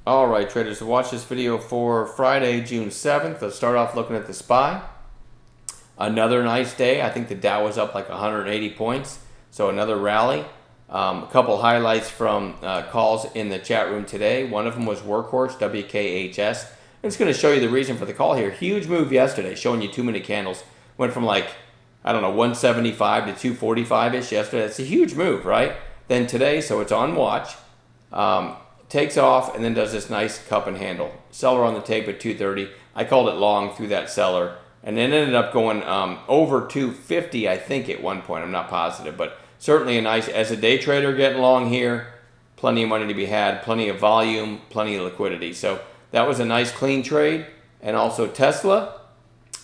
All right, traders, so watch this video for Friday, June 7th. Let's start off looking at the SPY. Another nice day. I think the Dow was up like 180 points, so another rally. A couple highlights from calls in the chat room today. One of them was Workhorse, WKHS. It's going to show you the reason for the call here. Huge move yesterday, showing you 2-minute candles. Went from like, I don't know, 175 to 245-ish yesterday. That's a huge move, right? Then today, so it's on watch. Takes off and then does this nice cup and handle. Seller on the tape at 230. I called it long through that seller. And then ended up going over 250, I think, at one point. I'm not positive, but certainly a nice, as a day trader getting long here, plenty of money to be had, plenty of volume, plenty of liquidity. So that was a nice clean trade. And also Tesla,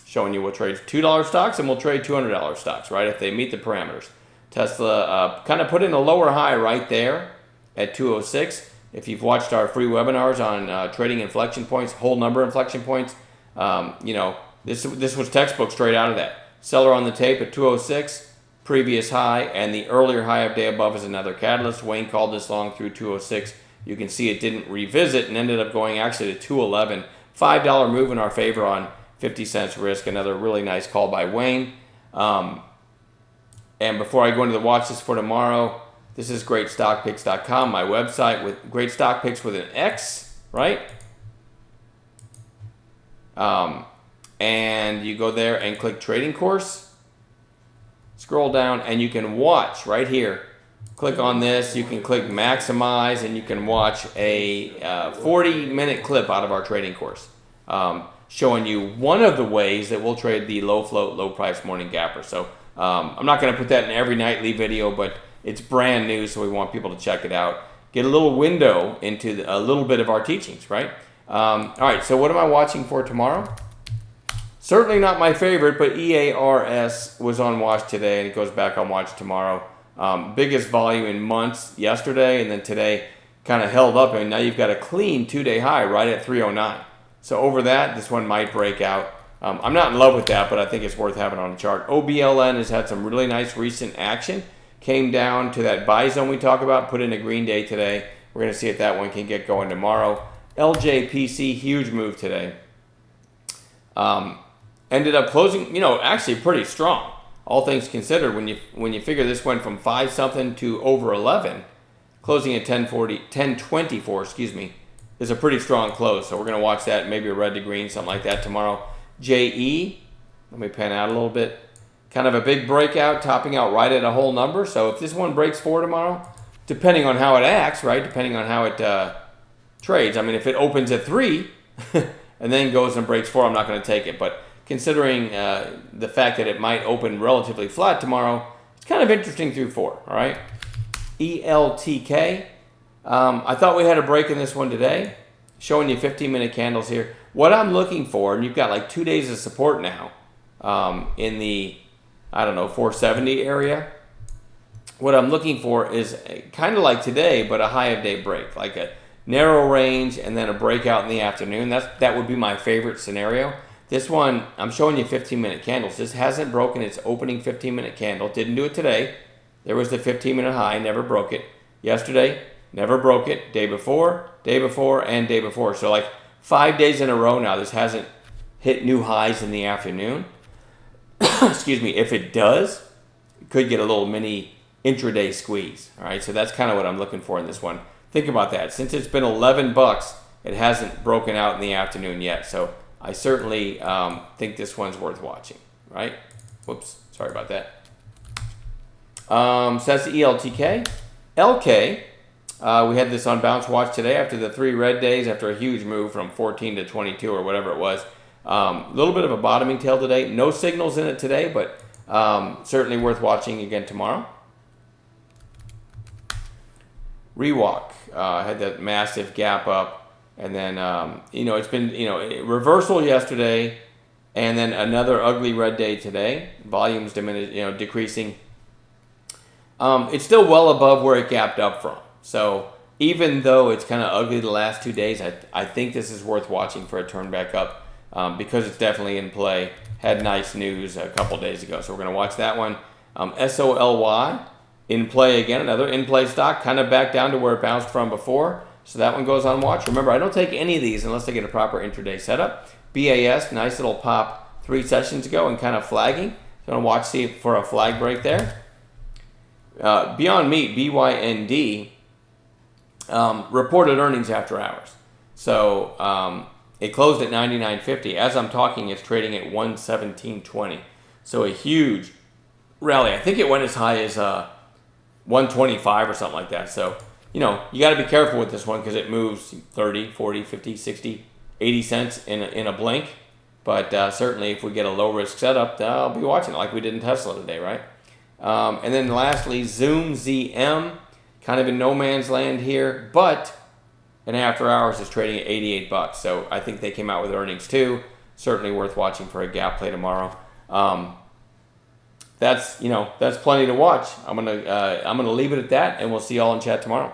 showing you we'll trade $2 stocks and we'll trade $200 stocks, right, if they meet the parameters. Tesla kind of put in a lower high right there at 206. If you've watched our free webinars on trading inflection points, whole number inflection points, you know, this was textbook straight out of that. Seller on the tape at 206, previous high, and the earlier high of day above is another catalyst. Wayne called this long through 206. You can see it didn't revisit and ended up going actually to 211. $5 move in our favor on 50 cents risk. Another really nice call by Wayne. And before I go into the watch list for tomorrow, this is greatstockpicks.com, my website with great stock picks with an X, right? And you go there and click trading course. Scroll down and you can watch right here. Click on this. You can click maximize and you can watch a 40-minute clip out of our trading course, showing you one of the ways that we'll trade the low float, low price morning gapper. So I'm not going to put that in every nightly video, but it's brand new, so we want people to check it out. Get a little window into a little bit of our teachings, right? All right, so what am I watching for tomorrow? Certainly not my favorite, but EARS was on watch today, and it goes back on watch tomorrow. Biggest volume in months yesterday, and then today kind of held up, and now you've got a clean 2-day high right at 309. So over that, this one might break out. I'm not in love with that, but I think it's worth having on the chart. OBLN has had some really nice recent action. Came down to that buy zone we talk about, put in a green day today. We're going to see if that one can get going tomorrow. LJPC, huge move today. Ended up closing, you know, actually pretty strong. All things considered, when you figure this went from 5 something to over 11, closing at 1024, excuse me, is a pretty strong close. So we're going to watch that, maybe a red to green, something like that tomorrow. JE, let me pan out a little bit. Kind of a big breakout, topping out right at a whole number. So if this one breaks 4 tomorrow, depending on how it acts, right, depending on how it trades. I mean, if it opens at 3 and then goes and breaks 4, I'm not going to take it. But considering the fact that it might open relatively flat tomorrow, it's kind of interesting through 4, all right? ELTK, I thought we had a break in this one today, showing you 15-minute candles here. What I'm looking for, and you've got like 2 days of support now in the, I don't know, 470 area. What I'm looking for is kind of like today, but a high of day break, like a narrow range and then a breakout in the afternoon. That would be my favorite scenario. This one, I'm showing you 15-minute candles. This hasn't broken its opening 15-minute candle. Didn't do it today. There was the 15-minute high, never broke it. Yesterday, never broke it. Day before, and day before. So like 5 days in a row now, this hasn't hit new highs in the afternoon. Excuse me. If it does, it could get a little mini intraday squeeze. All right, so that's kind of what I'm looking for in this one. Think about that. Since it's been 11 bucks, it hasn't broken out in the afternoon yet. So I certainly think this one's worth watching, right? Whoops, sorry about that. So that's the ELTK. LK, we had this on bounce watch today after the 3 red days, after a huge move from 14 to 22 or whatever it was. A little bit of a bottoming tail today. No signals in it today, but certainly worth watching again tomorrow. Rewalk had that massive gap up, and then you know, it's been, you know, reversal yesterday, and then another ugly red day today. Volumes diminished, you know, decreasing. It's still well above where it gapped up from. So even though it's kind of ugly the last 2 days, I think this is worth watching for a turn back up because it's definitely in play. Had nice news a couple days ago, so we're going to watch that one. SOLY in play again, another in play stock, kind of back down to where it bounced from before. So that one goes on watch. Remember, I don't take any of these unless I get a proper intraday setup. BAS, nice little pop 3 sessions ago and kind of flagging. So I'm going to watch, see for a flag break there. Beyond Meat, BYND, reported earnings after hours. So it closed at $99.50. As I'm talking, it's trading at $117.20. So a huge rally. I think it went as high as $125 or something like that. So, you know, you got to be careful with this one because it moves 30, 40, 50, 60, 80 cents in a blink. But certainly if we get a low-risk setup, I'll be watching it like we did in Tesla today, right? And then lastly, Zoom ZM, kind of in no man's land here, but and after hours is trading at $88. So I think they came out with earnings too. Certainly worth watching for a gap play tomorrow. That's plenty to watch. I'm gonna leave it at that, and we'll see y'all in chat tomorrow.